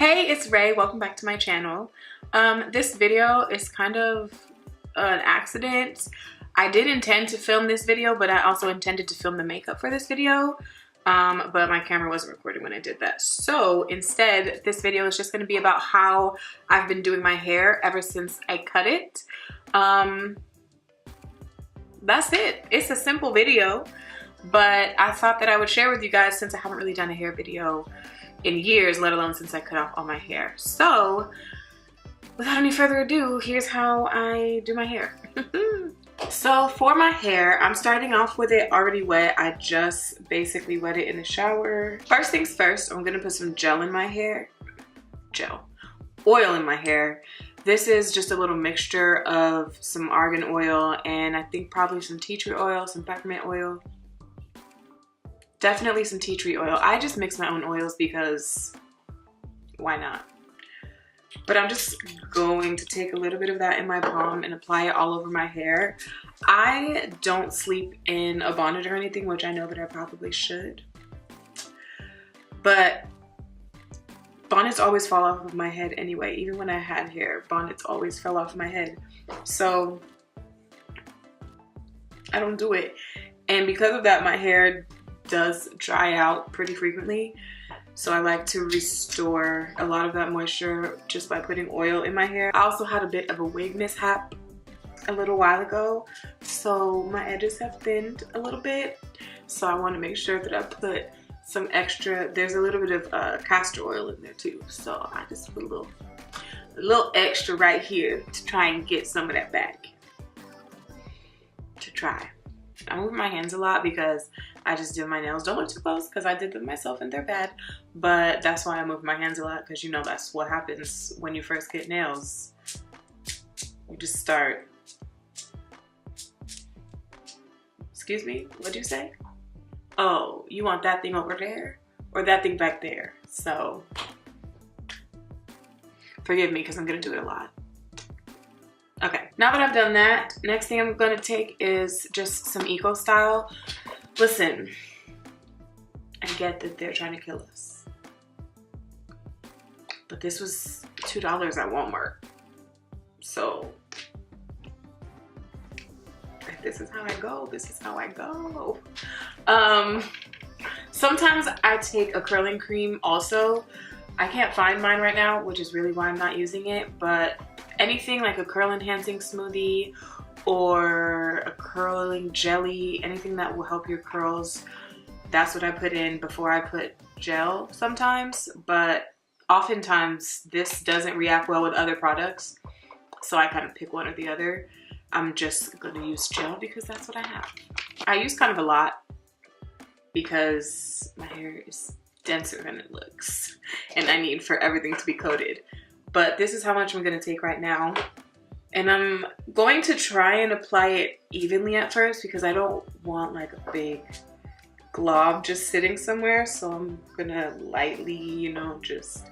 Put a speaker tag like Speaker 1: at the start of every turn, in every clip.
Speaker 1: Hey, it's Ray. Welcome back to my channel. This video is kind of an accident. I did intend to film this video, but I also intended to film the makeup for this video. But my camera wasn't recording when I did that. So instead, this video is just going to be about how I've been doing my hair ever since I cut it. That's it. It's a simple video, but I thought that I would share with you guys since I haven't really done a hair video in years, let alone since I cut off all my hair. So without any further ado, here's how I do my hair. So for my hair, I'm starting off with it already wet. I just basically wet it in the shower. First things first, I'm gonna put some gel in my hair. Oil in my hair. This is just a little mixture of some argan oil and I think probably some tea tree oil, some peppermint oil. Definitely some tea tree oil. I just mix my own oils because why not? But I'm just going to take a little bit of that in my palm and apply it all over my hair. I don't sleep in a bonnet or anything, which I know that I probably should. But bonnets always fall off of my head anyway. Even when I had hair, bonnets always fell off my head. So I don't do it. And because of that, my hair does dry out pretty frequently. So I like to restore a lot of that moisture just by putting oil in my hair. I also had a bit of a wig mishap a little while ago. So my edges have thinned a little bit. So I want to make sure that I put some extra, there's a little bit of castor oil in there too. So I just put a little extra right here to try and get some of that back. To try. I move my hands a lot because I just do my nails. Don't look too close because I did them myself and they're bad. But that's why I move my hands a lot, because you know that's what happens when you first get nails. You just start. Excuse me? What'd you say? Oh, you want that thing over there or that thing back there? So forgive me because I'm gonna do it a lot. Okay, now that I've done that, next thing I'm gonna take is just some Eco Style. Listen, I get that they're trying to kill us, but this was $2 at Walmart. So if this is how I go, this is how I go. Sometimes I take a curling cream also. I can't find mine right now, which is really why I'm not using it, but anything like a curl enhancing smoothie or a curling jelly, anything that will help your curls, that's what I put in before I put gel sometimes. But oftentimes this doesn't react well with other products, so I kind of pick one or the other. I'm just gonna use gel because that's what I have. I use kind of a lot because my hair is denser than it looks and I need for everything to be coated. But this is how much I'm gonna take right now. And I'm going to try and apply it evenly at first because I don't want like a big glob just sitting somewhere. So I'm gonna lightly, you know, just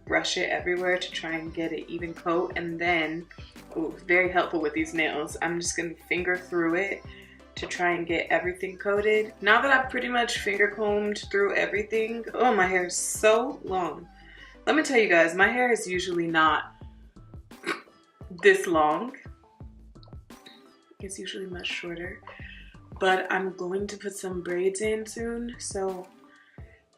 Speaker 1: brush it everywhere to try and get an even coat. And then, ooh, very helpful with these nails, I'm just gonna finger through it to try and get everything coated. Now that I've pretty much finger combed through everything, oh, my hair is so long. Let me tell you guys, my hair is usually not this long. It's usually much shorter, but I'm going to put some braids in soon, so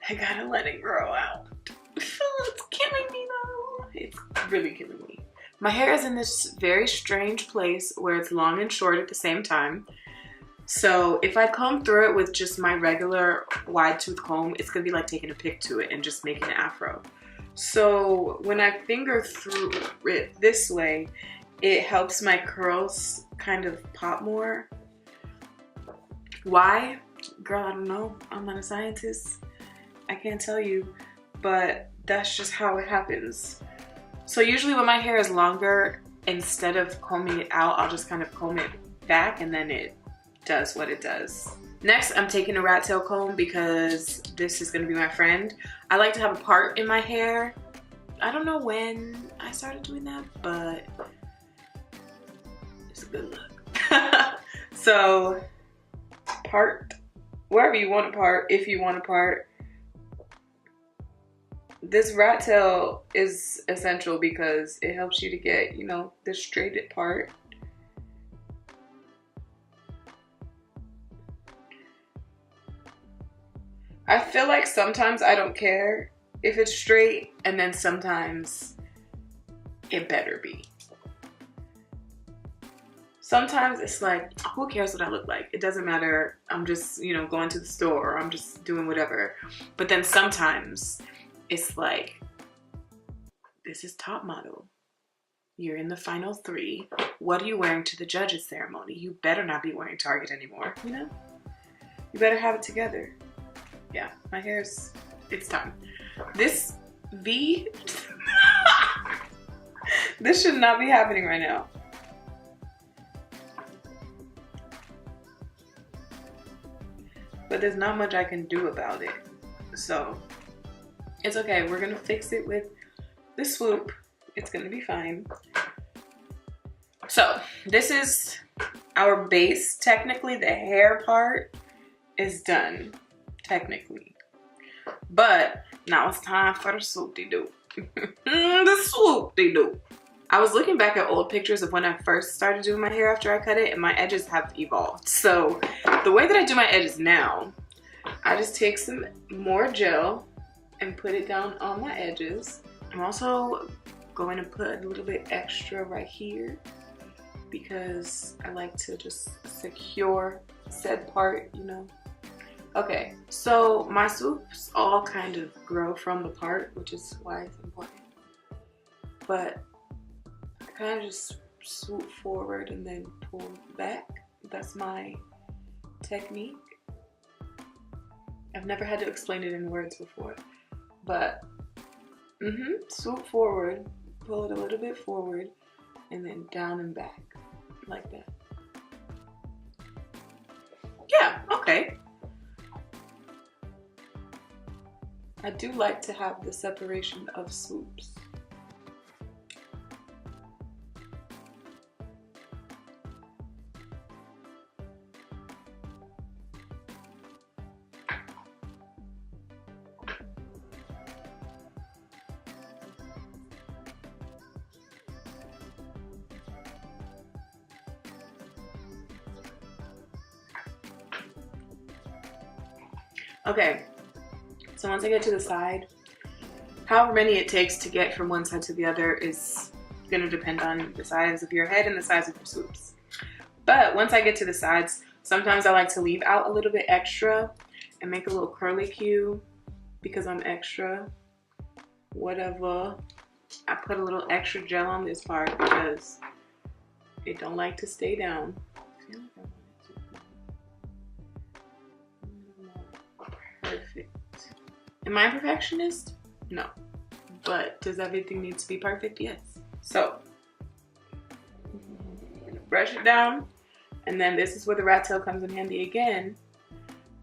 Speaker 1: I gotta let it grow out. It's killing me though. It's really killing me. My hair is in this very strange place where it's long and short at the same time. So if I comb through it with just my regular wide tooth comb, it's gonna be like taking a pick to it and just making an afro. So when I finger through it this way, it helps my curls kind of pop more. Why? Girl, I don't know. I'm not a scientist. I can't tell you, but that's just how it happens. So usually when my hair is longer, instead of combing it out, I'll just kind of comb it back and then it does what it does. Next, I'm taking a rat tail comb because this is gonna be my friend. I like to have a part in my hair. I don't know when I started doing that, but it's a good look. So, part, wherever you want a part, if you want a part, This rat tail is essential because it helps you to get, you know, the straighted part. I feel like sometimes I don't care if it's straight, and then sometimes it better be. Sometimes it's like, who cares what I look like? It doesn't matter. I'm just, you know, going to the store, or I'm just doing whatever. But then sometimes it's like, this is top model. You're in the final 3. What are you wearing to the judges ceremony? You better not be wearing Target anymore, you know? You better have it together. Yeah, my hair's, it's time. This V, this should not be happening right now. But there's not much I can do about it. So it's okay. We're gonna fix it with the swoop. It's gonna be fine. So this is our base. Technically, the hair part is done, technically. But now it's time for the swoop-de-doo. The swoop-de-doo. I was looking back at old pictures of when I first started doing my hair after I cut it, and my edges have evolved. So the way that I do my edges now, I just take some more gel and put it down on my edges. I'm also going to put a little bit extra right here because I like to just secure said part, you know. Okay, so my swoops all kind of grow from the part, which is why it's important. But I kind of just swoop forward and then pull back. That's my technique. I've never had to explain it in words before, but swoop forward, pull it a little bit forward, and then down and back, like that. Yeah, okay. I do like to have the separation of swoops. Okay, so once I get to the side, however many it takes to get from one side to the other is going to depend on the size of your head and the size of your swoops. But once I get to the sides, sometimes I like to leave out a little bit extra and make a little curly cue because I'm extra. Whatever. I put a little extra gel on this part because it don't like to stay down. I feel like I want it to be perfect. Am I a perfectionist? No. But does everything need to be perfect? Yes. So, brush it down, and then this is where the rat tail comes in handy again.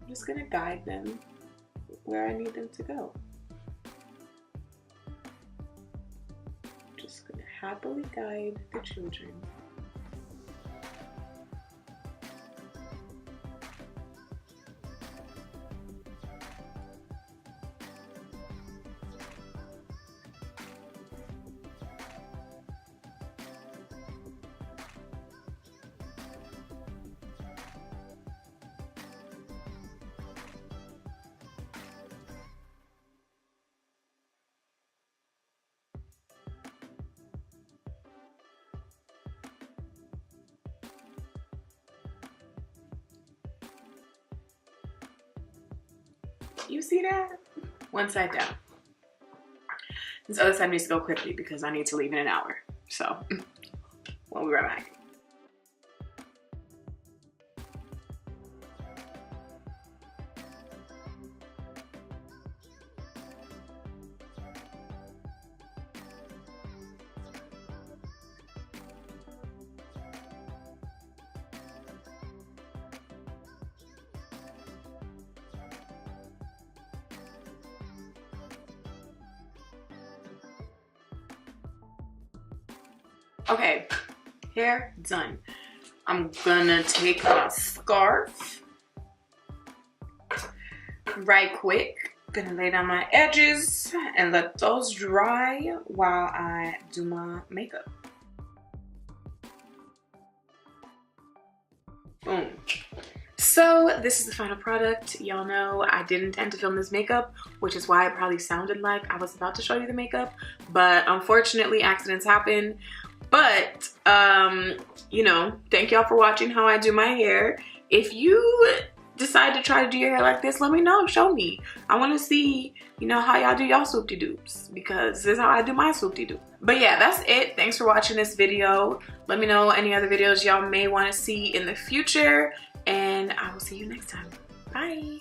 Speaker 1: I'm just gonna guide them where I need them to go. Just gonna happily guide the children. You see that? One side down. This other side needs to go quickly because I need to leave in an hour. So, we'll be right back. Okay, hair done. I'm gonna take a scarf right quick Gonna lay down my edges and let those dry while I do my makeup. Boom. So this is the final product. Y'all know I didn't intend to film this makeup, which is why it probably sounded like I was about to show you the makeup, but unfortunately accidents happen. But you know, thank y'all for watching how I do my hair. If you decide to try to do your hair like this, let me know, show me. I want to see, you know, how y'all do y'all swoop-de-doops, because this is how I do my swoop-de-doop. But yeah, that's it. Thanks for watching this video. Let me know any other videos y'all may want to see in the future, and I will see you next time. Bye.